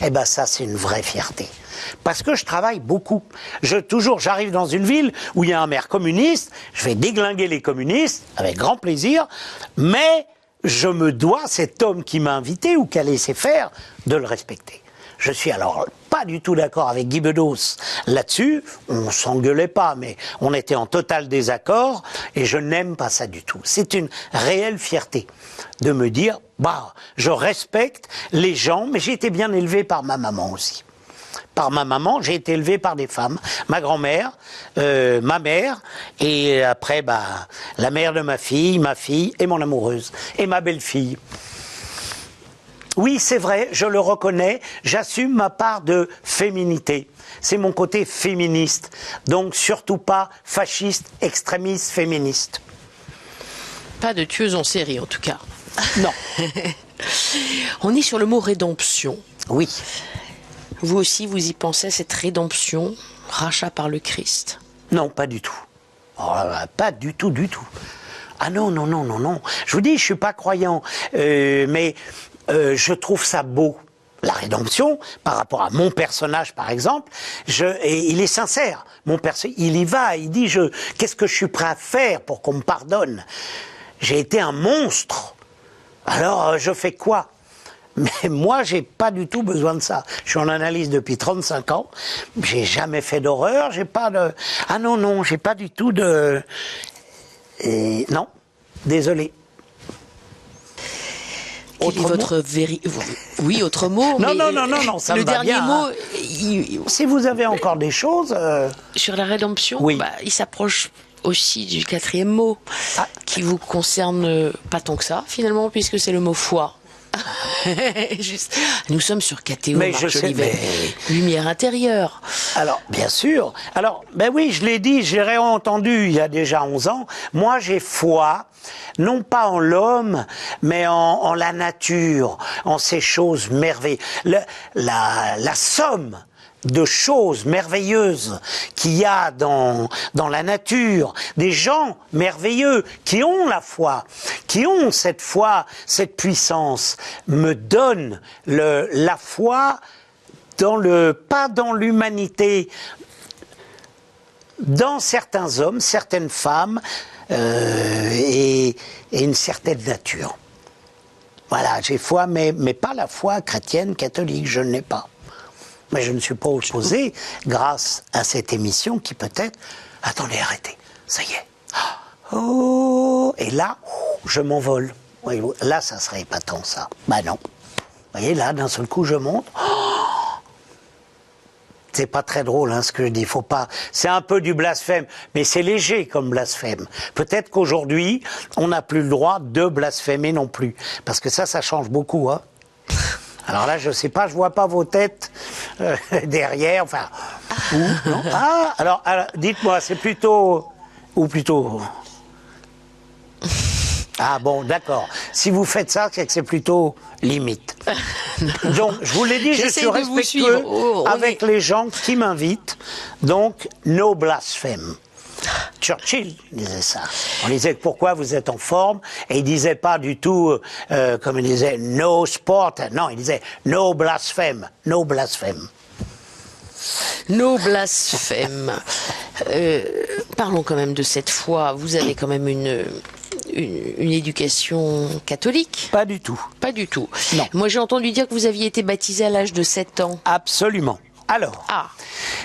Eh ben ça, c'est une vraie fierté. Parce que je travaille beaucoup. J'arrive dans une ville où il y a un maire communiste, je vais déglinguer les communistes, avec grand plaisir, mais je me dois, cet homme qui m'a invité ou qui a laissé faire, de le respecter. Je suis alors pas du tout d'accord avec Guy Bedos là-dessus, on s'engueulait pas, mais on était en total désaccord, et je n'aime pas ça du tout. C'est une réelle fierté de me dire, je respecte les gens, mais j'ai été bien élevé par ma maman aussi. Par ma maman, j'ai été élevé par des femmes. Ma grand-mère, ma mère, et après, la mère de ma fille et mon amoureuse, et ma belle-fille. Oui, c'est vrai, je le reconnais, j'assume ma part de féminité. C'est mon côté féministe, donc surtout pas fasciste, extrémiste, féministe.
Pas de tueuse en série, en tout cas.
Non.
On est sur le mot rédemption.
Oui.
Vous aussi, vous y pensez à cette rédemption, rachat par le Christ?
Non, pas du tout. Oh, pas du tout. Ah non. Je vous dis, je suis pas croyant, mais je trouve ça beau. La rédemption, par rapport à mon personnage, par exemple, et il est sincère. Mon personnage, il y va, il dit, qu'est-ce que je suis prêt à faire pour qu'on me pardonne? J'ai été un monstre. Alors, je fais quoi? Mais moi, j'ai pas du tout besoin de ça. Je suis en analyse depuis 35 ans. J'ai jamais fait d'horreur. J'ai pas de... Ah non, j'ai pas du tout de... Non, désolé.
Quel est votre Oui, autre mot.
Non, ça me va bien.
Le dernier mot...
Si vous avez encore des choses...
Sur la rédemption,
oui.
Il s'approche aussi du quatrième mot, qui vous concerne pas tant que ça, finalement, puisque c'est le mot foi. Juste. Nous sommes sur KTO, Marc Jolivet. Lumière intérieure.
Alors, bien sûr. Alors, oui, je l'ai dit, j'ai réentendu il y a déjà 11 ans. Moi, j'ai foi, non pas en l'homme, mais en la nature, en ces choses merveilleuses. La somme de choses merveilleuses qu'il y a dans la nature, des gens merveilleux qui ont la foi, qui ont cette foi, cette puissance, me donnent la foi pas dans l'humanité, dans certains hommes, certaines femmes et une certaine nature. Voilà, j'ai foi, mais pas la foi chrétienne, catholique, je ne l'ai pas. Mais je ne suis pas opposé grâce à cette émission qui peut-être... Attendez, arrêtez, ça y est. Oh, et là, je m'envole. Oui, là, ça serait épatant, ça. Bah non. Vous voyez, là, d'un seul coup, je monte. C'est pas très drôle, hein, ce que je dis. Faut pas. C'est un peu du blasphème, mais c'est léger comme blasphème. Peut-être qu'aujourd'hui, on n'a plus le droit de blasphémer non plus, parce que ça change beaucoup, hein. Alors là, je sais pas, je vois pas vos têtes derrière, enfin. Où, non alors, dites-moi, c'est plutôt ou plutôt. Ah bon, d'accord. Si vous faites ça, c'est que c'est plutôt limite. Donc, je vous l'ai dit, je suis respectueux avec les gens qui m'invitent. Donc, no blasphème. Churchill disait ça. On disait pourquoi vous êtes en forme, et il disait pas du tout, comme il disait, no sport. Non, il disait no blasphème, no blasphème.
No blasphème. Parlons quand même de cette foi. Vous avez quand même une éducation catholique?
Pas du tout.
Pas du tout.
Non.
Moi, j'ai entendu dire que vous aviez été baptisé à l'âge de 7 ans.
Absolument. Alors,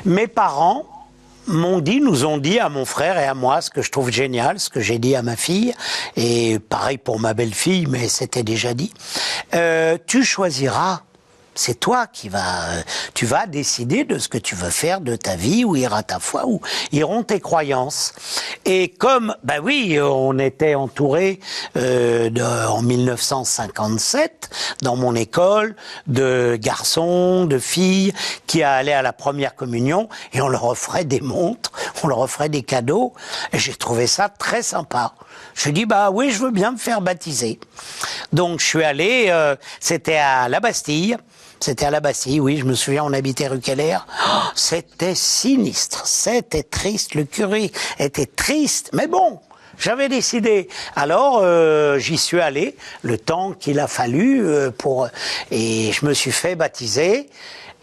mes parents nous ont dit à mon frère et à moi, ce que je trouve génial, ce que j'ai dit à ma fille, et pareil pour ma belle-fille, mais c'était déjà dit, tu choisiras. C'est toi tu vas décider de ce que tu veux faire de ta vie, où ira ta foi, où iront tes croyances. Et comme, ben oui, on était entouré en 1957 dans mon école de garçons, de filles qui allaient à la première communion et on leur offrait des montres, on leur offrait des cadeaux. Et j'ai trouvé ça très sympa. Je dis bah oui, je veux bien me faire baptiser. Donc je suis allé, c'était à la Bastille. C'était à la Bastille, oui, je me souviens, on habitait rue Keller. Oh, c'était sinistre, c'était triste, le curé était triste, mais bon, j'avais décidé. Alors, j'y suis allé, le temps qu'il a fallu et je me suis fait baptiser.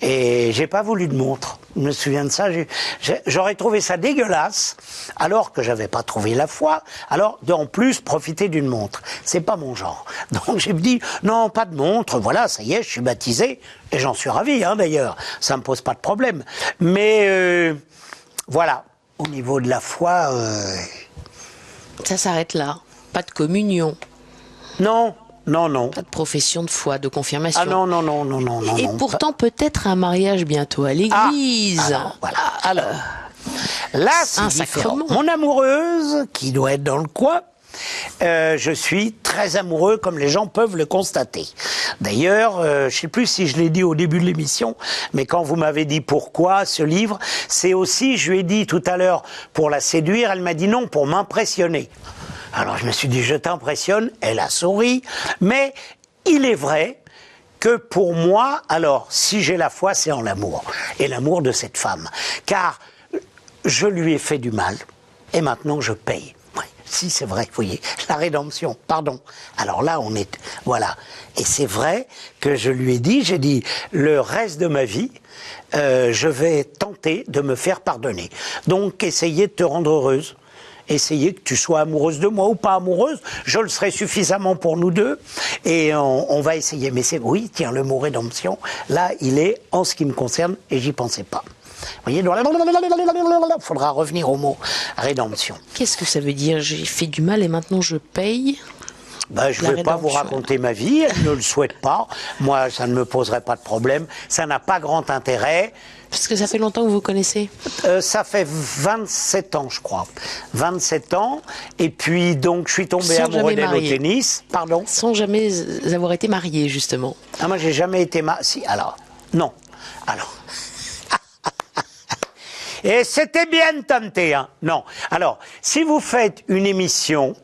Et j'ai pas voulu de montre. Je me souviens de ça. J'aurais trouvé ça dégueulasse, alors que j'avais pas trouvé la foi. Alors, en plus, profiter d'une montre. C'est pas mon genre. Donc, j'ai dit, non, pas de montre. Voilà, ça y est, je suis baptisé. Et j'en suis ravi, hein, d'ailleurs. Ça me pose pas de problème. Mais, voilà. Au niveau de la foi,
ça s'arrête là. Pas de communion.
Non. Non, non.
Pas de profession de foi, de confirmation.
Ah non.
Et pourtant, peut-être un mariage bientôt à l'église.
Voilà. Alors, là, c'est différent. Mon amoureuse, qui doit être dans le coin, je suis très amoureux, comme les gens peuvent le constater. D'ailleurs, je ne sais plus si je l'ai dit au début de l'émission, mais quand vous m'avez dit pourquoi ce livre, c'est aussi, je lui ai dit tout à l'heure, pour la séduire, elle m'a dit non, pour m'impressionner. Alors je me suis dit, je t'impressionne, elle a souri, mais il est vrai que pour moi, alors, si j'ai la foi, c'est en l'amour, et l'amour de cette femme, car je lui ai fait du mal, et maintenant je paye. Oui, si c'est vrai, vous voyez, la rédemption, pardon. Alors là, voilà, et c'est vrai que je lui ai dit, j'ai dit, le reste de ma vie, je vais tenter de me faire pardonner. Donc, essayez de te rendre heureuse. Essayez que tu sois amoureuse de moi ou pas amoureuse, je le serai suffisamment pour nous deux, et on va essayer. Mais oui, tiens, le mot rédemption, là, il est en ce qui me concerne, et j'y pensais pas. Vous voyez, il faudra revenir au mot rédemption.
Qu'est-ce que ça veut dire? J'ai fait du mal et maintenant je paye?
Ben, je ne vais pas vous raconter ma vie, elle ne le souhaite pas. Moi, ça ne me poserait pas de problème. Ça n'a pas grand intérêt.
Parce que ça fait longtemps que vous vous connaissez?
Ça fait 27 ans, je crois. 27 ans. Et puis, donc, je suis tombé amoureux d'elle au tennis. Pardon?
Sans jamais avoir été marié, justement.
Ah, moi, j'ai jamais été marié. Si, alors. Non. Alors. Et c'était bien tenté, hein. Non. Alors, si vous faites une émission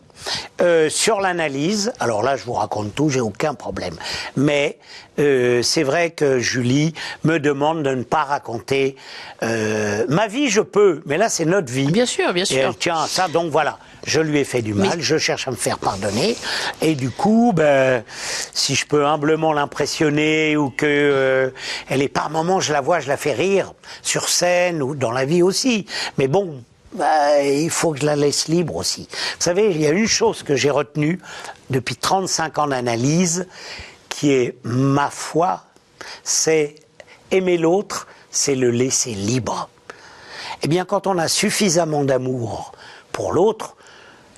Sur l'analyse, alors là je vous raconte tout, j'ai aucun problème. Mais c'est vrai que Julie me demande de ne pas raconter ma vie, je peux, mais là c'est notre vie.
Bien sûr, bien sûr.
Et elle tient à ça, donc voilà. Je lui ai fait du mal, je cherche à me faire pardonner, et du coup, si je peux humblement l'impressionner ou que elle est par moments, je la vois, je la fais rire sur scène ou dans la vie aussi. Mais bon, il faut que je la laisse libre aussi. Vous savez, il y a une chose que j'ai retenue depuis 35 ans d'analyse, qui est ma foi, c'est aimer l'autre, c'est le laisser libre. Eh bien, quand on a suffisamment d'amour pour l'autre,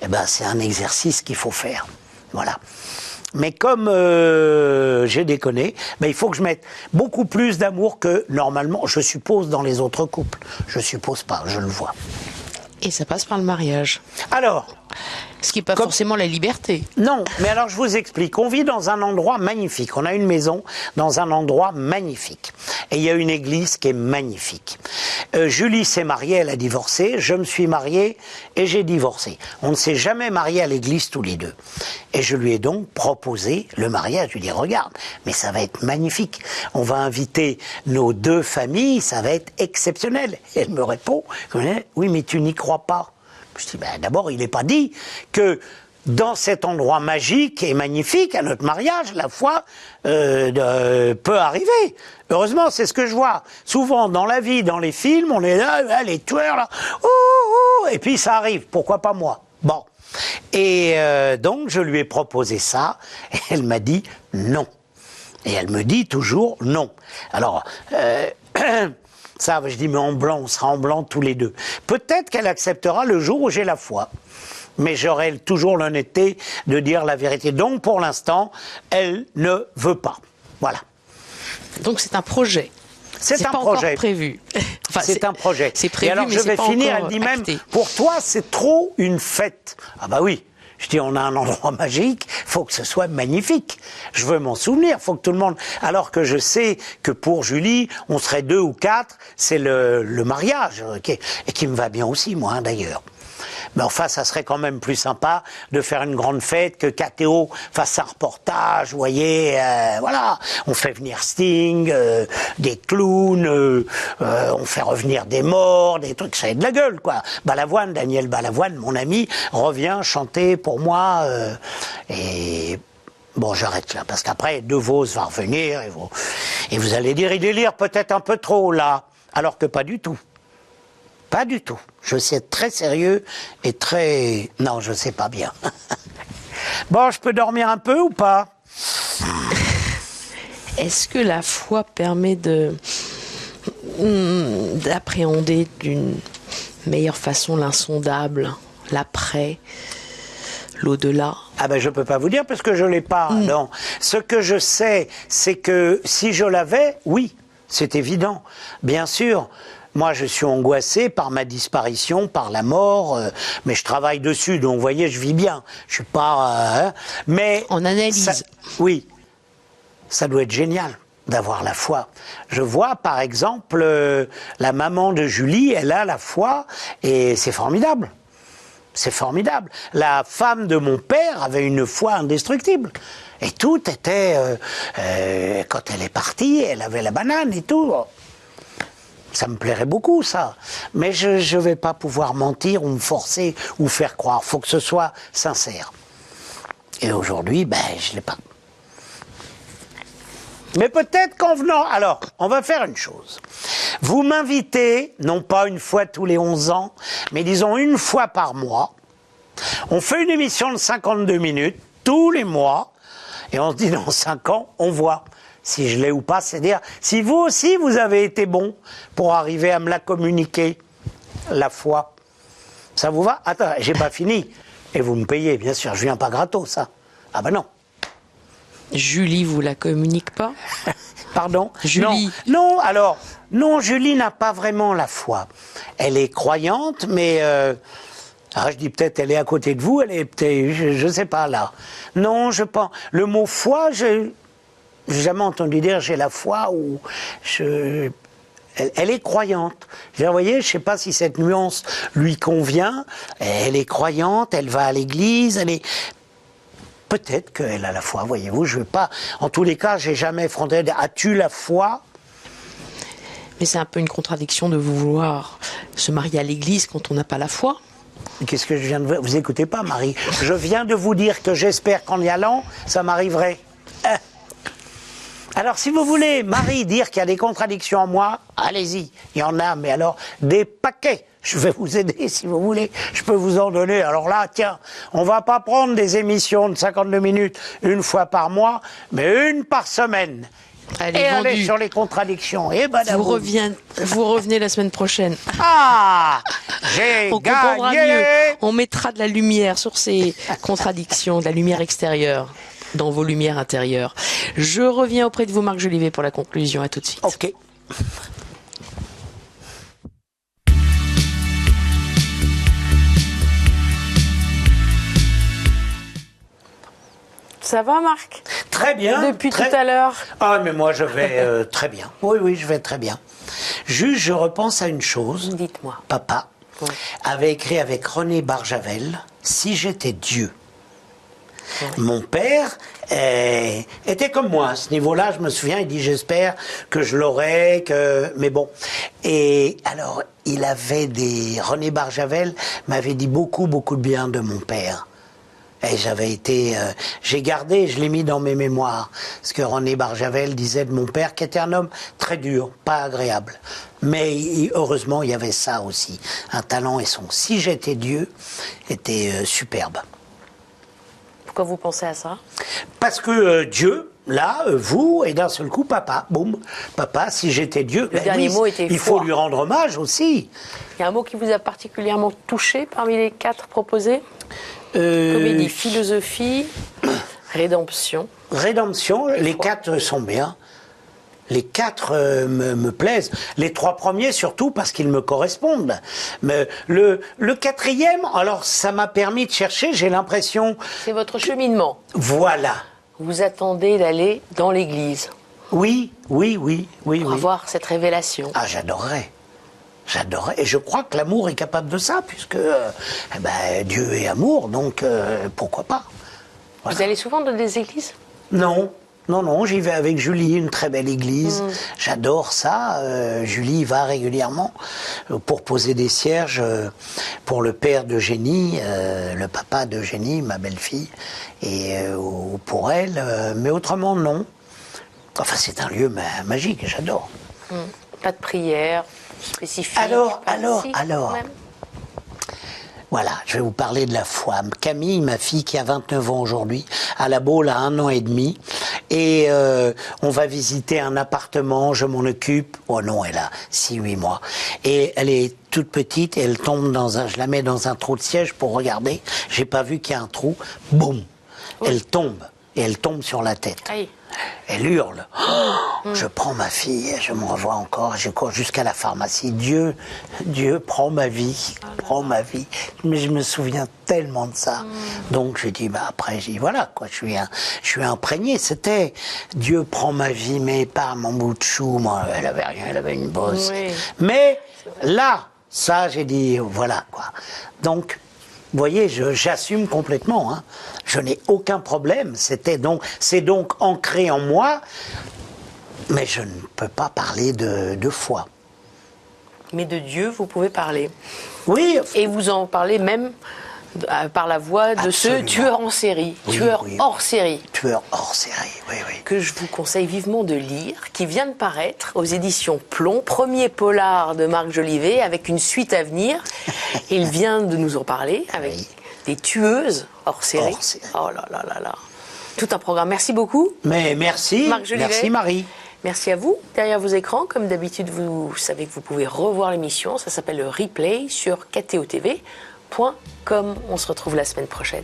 eh ben, c'est un exercice qu'il faut faire. Voilà. Mais comme j'ai déconné, il faut que je mette beaucoup plus d'amour que normalement, je suppose, dans les autres couples. Je suppose pas, je le vois.
Et ça passe par le mariage.
Alors,
ce qui n'est pas forcément la liberté.
Non, mais alors je vous explique. On vit dans un endroit magnifique. On a une maison dans un endroit magnifique. Et il y a une église qui est magnifique. Julie s'est mariée, elle a divorcé. Je me suis marié et j'ai divorcé. On ne s'est jamais mariés à l'église tous les deux. Et je lui ai donc proposé le mariage. Je lui ai dit, regarde, mais ça va être magnifique. On va inviter nos deux familles, ça va être exceptionnel. Et elle me répond, oui, mais tu n'y crois pas. Je dis, d'abord, il n'est pas dit que dans cet endroit magique et magnifique, à notre mariage, la foi peut arriver. Heureusement, c'est ce que je vois. Souvent, dans la vie, dans les films, on est là, les tueurs, là, et puis ça arrive. Pourquoi pas moi? Bon. Et donc, je lui ai proposé ça, et elle m'a dit non. Et elle me dit toujours non. Alors, ça, je dis, mais en blanc, on sera en blanc tous les deux. Peut-être qu'elle acceptera le jour où j'ai la foi. Mais j'aurai toujours l'honnêteté de dire la vérité. Donc, pour l'instant, elle ne veut pas. Voilà.
Donc, c'est un projet.
C'est un
pas
projet.
Encore prévu.
Enfin, c'est un projet.
C'est prévu,
et alors,
mais
je vais
pas
finir,
encore
elle dit même,
acté.
pour toi, c'est trop une fête. Ah bah oui. Je dis, on a un endroit magique, faut que ce soit magnifique. Je veux m'en souvenir, faut que tout le monde... Alors que je sais que pour Julie, on serait 2 ou 4, c'est le mariage, et qui me va bien aussi, moi, d'ailleurs. Mais enfin, ça serait quand même plus sympa de faire une grande fête que KTO fasse un reportage, vous voyez, voilà. On fait venir Sting, des clowns, on fait revenir des morts, des trucs, ça a de la gueule, quoi. Balavoine, Daniel Balavoine, mon ami, revient chanter pour moi, et... Bon, j'arrête là, parce qu'après, De Vos va revenir, et vous allez dire, il délire peut-être un peu trop, là, alors que pas du tout. Pas du tout. Je sais être très sérieux et très... Non, je sais pas bien. Bon, je peux dormir un peu ou pas?
Est-ce que la foi permet d'appréhender d'une meilleure façon l'insondable, l'après, l'au-delà?
Ah ben je peux pas vous dire parce que je l'ai pas. Non. Ce que je sais, c'est que si je l'avais, oui, c'est évident. Bien sûr. Moi, je suis angoissé par ma disparition, par la mort, mais je travaille dessus, donc vous voyez, je vis bien. Je suis pas... mais
on analyse.
Oui, ça doit être génial d'avoir la foi. Je vois, par exemple, la maman de Julie, elle a la foi, et c'est formidable. C'est formidable. La femme de mon père avait une foi indestructible. Et tout était... quand elle est partie, elle avait la banane et tout. Ça me plairait beaucoup, ça. Mais je ne vais pas pouvoir mentir ou me forcer ou faire croire. Il faut que ce soit sincère. Et aujourd'hui, je ne l'ai pas. Mais peut-être qu'en venant... Alors, on va faire une chose. Vous m'invitez, non pas une fois tous les 11 ans, mais disons une fois par mois. On fait une émission de 52 minutes, tous les mois, et on se dit dans 5 ans, on voit si je l'ai ou pas. C'est-à-dire, si vous aussi, vous avez été bon pour arriver à me la communiquer, la foi. Ça vous va? Attends, j'ai pas fini. Et vous me payez, bien sûr, je viens pas gratos, ça. Ah ben non.
Julie vous la communique pas?
Pardon?
Julie.
Non, alors, non, Julie n'a pas vraiment la foi. Elle est croyante, mais... je dis peut-être elle est à côté de vous, elle est peut-être... Je sais pas, là. Non, je pense... Le mot foi, j'ai jamais entendu dire j'ai la foi ou... Elle est croyante. Vous voyez, je ne sais pas si cette nuance lui convient. Elle est croyante, elle va à l'église, elle est... Peut-être qu'elle a la foi, voyez-vous, je ne veux pas... En tous les cas, j'ai jamais fondé... As-tu la foi ?
Mais c'est un peu une contradiction de vouloir se marier à l'église quand on n'a pas la foi.
Qu'est-ce que je viens de vous... Vous écoutez pas, Marie. Je viens de vous dire que j'espère qu'en y allant, ça m'arriverait. Alors, si vous voulez, Marie, dire qu'il y a des contradictions en moi, allez-y. Il y en a, mais alors, des paquets. Je vais vous aider, si vous voulez. Je peux vous en donner. Alors là, tiens, on va pas prendre des émissions de 52 minutes une fois par mois, mais une par semaine. Allez sur les contradictions. Et
vous revenez la semaine prochaine.
Ah, j'ai
on comprendra mieux. On mettra de la lumière sur ces contradictions, de la lumière extérieure dans vos lumières intérieures. Je reviens auprès de vous, Marc Jolivet, pour la conclusion. À tout de suite.
Ok.
Ça va, Marc?
Très bien.
Depuis tout à l'heure.
Ah, mais moi, je vais très bien. Oui, je vais très bien. Juste, je repense à une chose.
Dites-moi.
Papa avait écrit avec René Barjavel, « Si j'étais Dieu ». Mon père était comme moi à ce niveau-là. Je me souviens, il dit j'espère que je l'aurai, mais bon. Et alors, il avait René Barjavel m'avait dit beaucoup de bien de mon père. Et j'ai gardé, je l'ai mis dans mes mémoires, ce que René Barjavel disait de mon père, qui était un homme très dur, pas agréable. Mais heureusement, il y avait ça aussi, un talent et son « Si j'étais Dieu » était superbe.
Pourquoi vous pensez à ça?
Parce que Dieu, là, vous, et d'un seul coup, papa, boum, papa, si j'étais Dieu,
le dernier mot était
il faut lui rendre hommage aussi.
Il y a un mot qui vous a particulièrement touché parmi les 4 proposés? Comédie, philosophie, rédemption.
Rédemption, les 4 sont bien. Les 4 me plaisent. Les 3 premiers surtout parce qu'ils me correspondent. Mais le 4e, alors ça m'a permis de chercher, j'ai l'impression...
C'est votre cheminement.
Voilà.
Vous attendez d'aller dans l'église.
Oui.
Pour avoir cette révélation.
Ah, j'adorerais. Et je crois que l'amour est capable de ça, puisque Dieu est amour, donc pourquoi pas. Voilà.
Vous allez souvent dans des églises?
Non, j'y vais avec Julie, une très belle église. J'adore ça. Julie y va régulièrement pour poser des cierges pour le père d'Eugénie, le papa d'Eugénie, ma belle-fille, et pour elle. Mais autrement, non. Enfin, c'est un lieu magique, j'adore.
Pas de prière spécifique?
Alors.
Même.
Voilà, je vais vous parler de la foi. Camille, ma fille qui a 29 ans aujourd'hui, à la Baule a 1 an et demi. Et on va visiter un appartement, je m'en occupe. Oh non, elle a 6-8 mois. Et elle est toute petite et elle tombe je la mets dans un trou de siège pour regarder. J'ai pas vu qu'il y a un trou. Boum! Oui. Elle tombe. Et elle tombe sur la tête.
Aïe.
Elle hurle. Oh, je prends ma fille, je me revois encore, je cours jusqu'à la pharmacie. Dieu, prends ma vie, prends ma vie. Mais je me souviens tellement de ça. Donc j'ai dit, après, voilà, quoi, je suis imprégné. C'était Dieu, prends ma vie, mais pas mon bout de chou. Moi, elle avait rien, elle avait une bosse. Oui. Mais là, ça, j'ai dit, voilà, quoi. Donc, vous voyez, j'assume complètement. Hein. Je n'ai aucun problème. C'est donc ancré en moi, mais je ne peux pas parler de foi.
Mais de Dieu, vous pouvez parler.
Oui.
Et vous en parlez même par la voix de ce tueur en série, hors série.
Tueur hors série, oui.
Que je vous conseille vivement de lire, qui vient de paraître aux éditions Plomb, premier polar de Marc Jolivet, avec une suite à venir. Il vient de nous en parler, avec des tueuses hors série. Oh là là là là. Tout un programme. Merci beaucoup.
Mais merci,
Marc Jolivet.
Merci Marie.
Merci à vous. Derrière vos écrans, comme d'habitude, vous savez que vous pouvez revoir l'émission. Ça s'appelle le replay sur ktotv.com. On se retrouve la semaine prochaine.